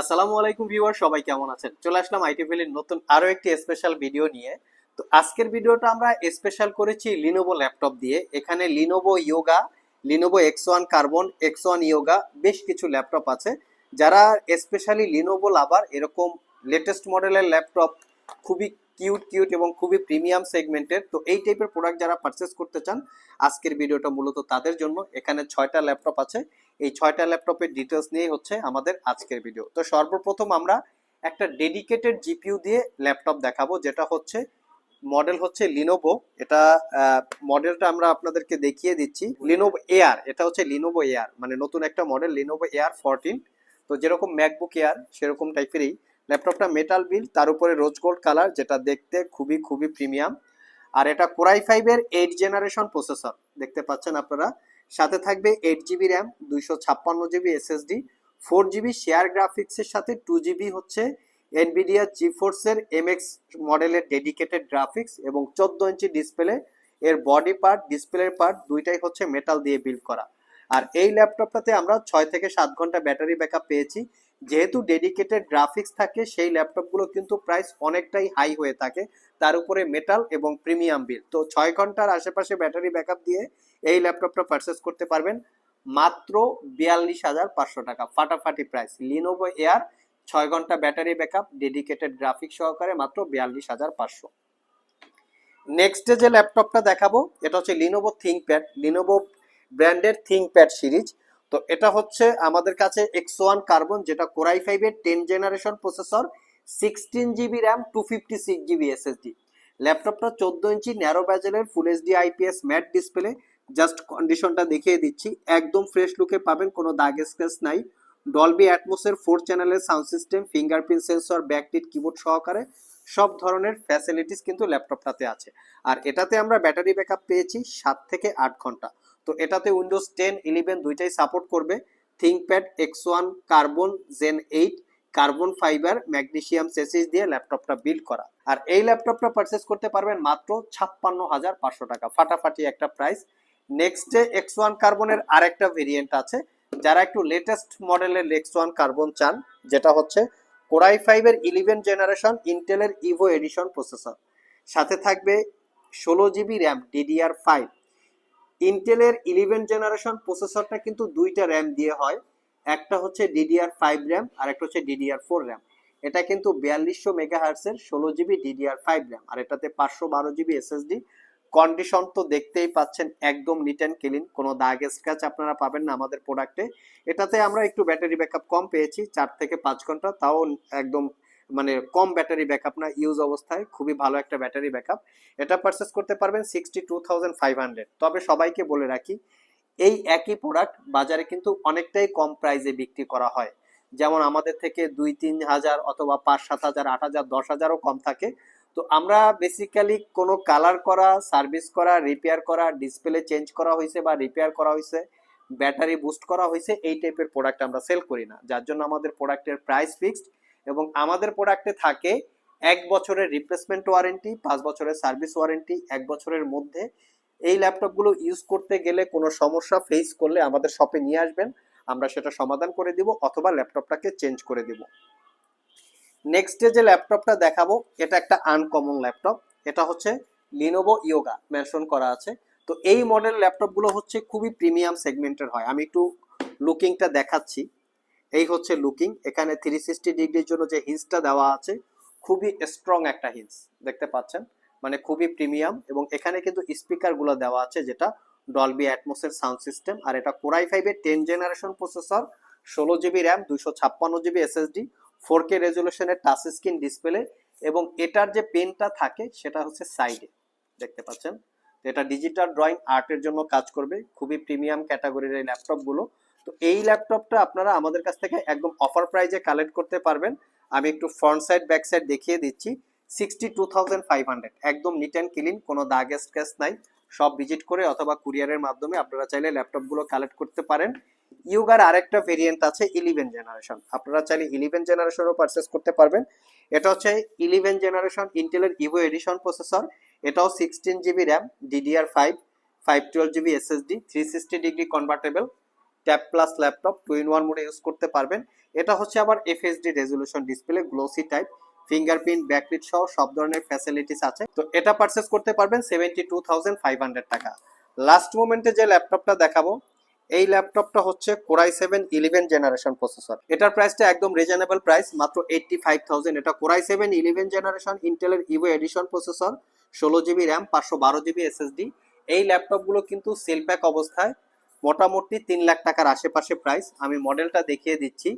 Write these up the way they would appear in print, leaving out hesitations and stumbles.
আসসালামু আলাইকুম ভিউয়ার, সবাই কেমন আছেন? চলে আসলাম আইটিভিলের নতুন আরো একটি স্পেশাল ভিডিও নিয়ে। তো আজকের ভিডিওটা আমরা স্পেশাল করেছি লিনোভো ল্যাপটপ দিয়ে। এখানে Lenovo Yoga, Lenovo X one Carbon, X one Yoga বেশ কিছু ল্যাপটপ আছে। যারা স্পেশালি লিনোভো লাভার, এরকম লেটেস্ট মডেলের ল্যাপটপ খুবই কিউট কিউট এবং খুবই প্রিমিয়াম সেগমেন্টের, তো এই টাইপের প্রোডাক্ট যারা পারচেস করতে চান, আজকের ভিডিওটা মূলত তাদের জন্য। এখানে 6টা ল্যাপটপ আছে। এই 6টা ল্যাপটপের ডিটেলস নিয়ে হচ্ছে আমাদের আজকের ভিডিও। তো সর্বপ্রথম আমরা একটা ডেডিকেটেড জিপিইউ দিয়ে ল্যাপটপ দেখাবো, যেটা হচ্ছে মডেল হচ্ছে লিনোভো। এটা মডেলটা আমরা আপনাদেরকে দেখিয়ে দিচ্ছি, লিনোভো এয়ার। এটা হচ্ছে লিনোভো এয়ার, মানে নতুন একটা মডেল, লিনোভো এয়ার 14। তো যেরকম ম্যাকবুক এয়ার সেরকম টাইপেরই ল্যাপটপটা, মেটাল বিল, তার উপরে রোজ গোল্ড কালার, যেটা দেখতে খুবই খুবই প্রিমিয়াম। আর এটা কোরাই 5-এর 8 জেনারেশন প্রসেসর দেখতে পাচ্ছেন আপনারা। সাথে থাকবে 8 GB RAM, 256 GB SSD, 4 GB share গ্রাফিক্সের সাথে 2 জিবি হচ্ছে এনভিডিয়া জিফোর্সের এমএক্স মডেলের ডেডিকেটেড গ্রাফিক্স, এবং 14 ইঞ্চি ডিসপ্লে। এর বডি পার্ট, ডিসপ্লের পার্ট দুইটাই হচ্ছে মেটাল দিয়ে বিল্ড করা। আর এই ল্যাপটপটাতে আমরা 6 থেকে 7 ঘন্টা ব্যাটারি ব্যাকআপ পেয়েছি। যেহেতু ডেডিকেটেড গ্রাফিক্স থাকে, সেই ল্যাপটপগুলো কিন্তু প্রাইস অনেকটাই হাই হয়ে থাকে, তার উপরে মেটাল এবং প্রিমিয়াম বিল। তো 6 ঘন্টার আশেপাশে ব্যাটারি ব্যাকআপ দিয়ে এই ল্যাপটপটা পারচেস করতে পারবেন মাত্র 42,500 টাকা। ফাটাফাটি প্রাইস। লিনোভো এয়ার 6 ঘন্টা ব্যাটারি ব্যাকআপ, ডেডিকেটেড গ্রাফিক্স সহকারে মাত্র 42,500। নেক্সটে যে ল্যাপটপটা দেখাবো, এটা হচ্ছে লিনোভো থিংকপ্যাড, লিনোভো ব্র্যান্ডের থিংকপ্যাড সিরিজ। তো এটা হচ্ছে আমাদের কাছে এক্স1 কার্বন, যেটা কোরাই 5-এর 10 generation processor, 16 GB RAM, 256 GB SSD. ল্যাপটপটা 14 ইঞ্চি ন্যারো ব্যাজেলের full HD IPS matte display. Just কন্ডিশনটা দেখিয়ে দিচ্ছি, একদম ফ্রেশ লুকে পাবেন, কোনো দাগ স্ক্র্যাচ নাই। ডলবি অ্যাটমসের 4 চ্যানেলের sound system, fingerprint sensor, ব্যাকটিট keyboard সহকারে সব ধরনের ফ্যাসিলিটিস কিন্তু ল্যাপটপটাতে আছে। আর এটাতে আমরা ব্যাটারি ব্যাকআপ পেয়েছি 7 থেকে 8 ঘন্টা। তো এটাতে উইন্ডোজ 10, 11 দুইটাই সাপোর্ট করবে। ThinkPad X one Carbon gen 8 carbon fibre magnesium chassis দিয়ে ল্যাপটপটা বিল্ড করা। আর এই ল্যাপটপটা পারচেস করতে পারবেন মাত্র 56,500 টাকা। ফাটাফাটি একটা প্রাইস। নেক্সটে এক্স1 কার্বনের আরেকটা ভেরিয়েন্ট আছে। যারা একটু লেটেস্ট মডেলের এক্স1 কার্বন চান, যেটা হচ্ছে কোরাই 5-এর 11 জেনারেশন ইন্টেলের ইভো এডিশন প্রসেসর, সাথে থাকবে 16 জিবি র্যাম DDR5। ইন্টেলের 11 জেনারেশন প্রসেসরটা কিন্তু দুইটা র্যাম দিয়ে হয়, একটা হচ্ছে DDR5 র্যাম আর একটা হচ্ছে DDR4 র্যাম। এটা কিন্তু 4200 মেগাহার্টসের 16 জিবি DDR5 র্যাম, আর এটাতে 512 জিবি এসএসডি। কন্ডিশন তো দেখতেই পাচ্ছেন, একদম নিট অ্যান্ড ক্লিন, কোনো দাগ স্ক্র্যাচ আপনারা পাবেন না আমাদের প্রোডাক্টে। এটাতে আমরা একটু ব্যাটারি ব্যাকআপ কম পেয়েছি, 4 থেকে 5 ঘন্টা, তাও একদম মানে কম ব্যাটারি ব্যাকআপ না, ইউজ অবস্থায় খুবই ভালো একটা ব্যাটারি ব্যাকআপ। এটা পারচেস করতে পারবেন 62,500। তবে সবাইকে বলে রাখি, এই একই প্রোডাক্ট বাজারে কিন্তু অনেকটাই কম প্রাইসে বিক্রি করা হয়। যেমন আমাদের থেকে 2-3 হাজার অথবা 5-7 হাজার, 8 হাজার, 10 হাজারও কম থাকে। তো আমরা বেসিক্যালি কোনো কালার করা, সার্ভিস করা, রিপেয়ার করা, ডিসপ্লে চেঞ্জ করা হয়েছে বা রিপেয়ার করা হয়েছে, ব্যাটারি বুস্ট করা হয়েছে, এই টাইপের প্রোডাক্ট আমরা সেল করি না। যার জন্য আমাদের প্রোডাক্টের প্রাইস ফিক্সড, এবং আমাদের প্রোডাক্টে থাকে 1 বছরের রিপ্লেসমেন্ট ওয়ারেন্টি, 5 বছরের সার্ভিস ওয়ারেন্টি। 1 বছরের মধ্যে এই ল্যাপটপগুলো ইউজ করতে গেলে কোনো সমস্যা ফেস করলে আমাদের শপে নিয়ে আসবেন, আমরা সেটা সমাধান করে দিব অথবা ল্যাপটপটাকে চেঞ্জ করে দিব। নেক্সট যে ল্যাপটপটা দেখাবো, এটা একটা আনকমন ল্যাপটপ। এটা হচ্ছে লিনোভো ইয়োগা মেনশন করা আছে। তো এই মডেল ল্যাপটপগুলো হচ্ছে খুবই প্রিমিয়াম সেগমেন্টের হয়। আমি একটু লুকিংটা দেখাচ্ছি। এই হচ্ছে লুকিং। এখানে 360 ডিগ্রির জন্য যে হিঞ্জটা দেওয়া আছে, খুবই স্ট্রং একটা হিঞ্জ দেখতে পাচ্ছেন, মানে খুবই প্রিমিয়াম। এবং এখানে কিন্তু স্পিকার গুলো দেওয়া আছে, যেটা ডলবি অ্যাটমসের সাউন্ড সিস্টেম। আর এটা কোরাই 5-এর 10 generation processor, 16 GB RAM, 256 GB SSD, 4K রেজলিউশনের টাচ স্ক্রিন ডিসপ্লে। এবং এটার যে পেনটা থাকে সেটা হচ্ছে সাইডে দেখতে পাচ্ছেন। এটা ডিজিটাল ড্রয়িং আর্টের জন্য কাজ করবে। খুবই প্রিমিয়াম ক্যাটাগরির এই ল্যাপটপ গুলো। তো এই ল্যাপটপটা আপনারা আমাদের কাছ থেকে একদম অফার প্রাইজে কালেক্ট করতে পারবেন। আমি একটু ফ্রন্ট সাইড ব্যাক সাইড দেখিয়ে দিচ্ছি। 62,500, একদম নিট অ্যান্ড ক্লিন, কোনো দাগ স্ক্র্যাচ নাই। সব ভিজিট করে অথবা কুরিয়ারের মাধ্যমে আপনারা চাইলে ল্যাপটপগুলো কালেক্ট করতে পারেন। ইউগার আরেকটা ভেরিয়েন্ট আছে 11 জেনারেশন, আপনারা চাইলে 11 জেনারেশনও পারচেস করতে পারবেন। এটা হচ্ছে 11 জেনারেশন ইন্টেলের ইভো এডিশন প্রসেসর। এটাও 16 GB RAM, DDR5, 512 GB SSD, 360 degree convertible, tab plus laptop 2-in-1 মোডে ইউজ করতে পারবেন। এটা হচ্ছে আবার FSD resolution display, glossy type, fingerprint, backlit সহ সব ধরনের ফ্যাসিলিটিস আছে। তো এটা পারচেজ করতে পারবেন 72,500 টাকা। লাস্ট মোমেন্টে যে ল্যাপটপটা দেখাবো, এই ল্যাপটপটা হচ্ছে কোরাই 7 11 জেনারেশন প্রসেসর। এটার প্রাইসটা একদম রিজনেবল প্রাইস, মাত্র 85,000। এটা কোরাই 7 11 জেনারেশন ইন্টেলের Evo edition processor, 16 GB RAM, 512 GB SSD. এই ল্যাপটপগুলো কিন্তু সেল প্যাক অবস্থায় মোটামুটি 3 লাখ টাকার আশেপাশে প্রাইস। আমি মডেলটা দেখিয়ে দিচ্ছি,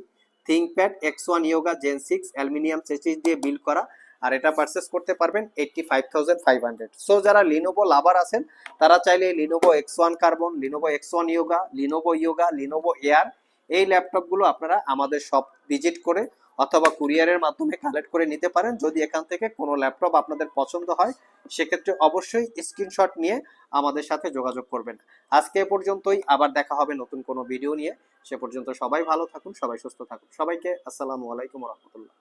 ThinkPad X1 Yoga Gen 6 aluminium chassis দিয়ে বিল্ড করা, আর এটা পারচেস করতে পারবেন 85,500। সো যারা লিনোভো লাভার আছেন তারা চাইলে Lenovo X1 carbon, Lenovo X1 yoga, Lenovo air, এই ল্যাপটপগুলো আপনারা আমাদের শপ ভিজিট করে অথবা কুরিয়ারের মাধ্যমে কালেক্ট করে নিতে পারেন। যদি এখান থেকে কোনো ল্যাপটপ আপনাদের পছন্দ হয় সেক্ষেত্রে অবশ্যই স্ক্রিনশট নিয়ে আমাদের সাথে যোগাযোগ করবেন। আজকে এ পর্যন্তই, আবার দেখা হবে নতুন কোনো ভিডিও নিয়ে। সে পর্যন্ত সবাই ভালো থাকুন, সবাই সুস্থ থাকুন। সবাইকে আসসালামু আলাইকুম রহমতুল্লাহ।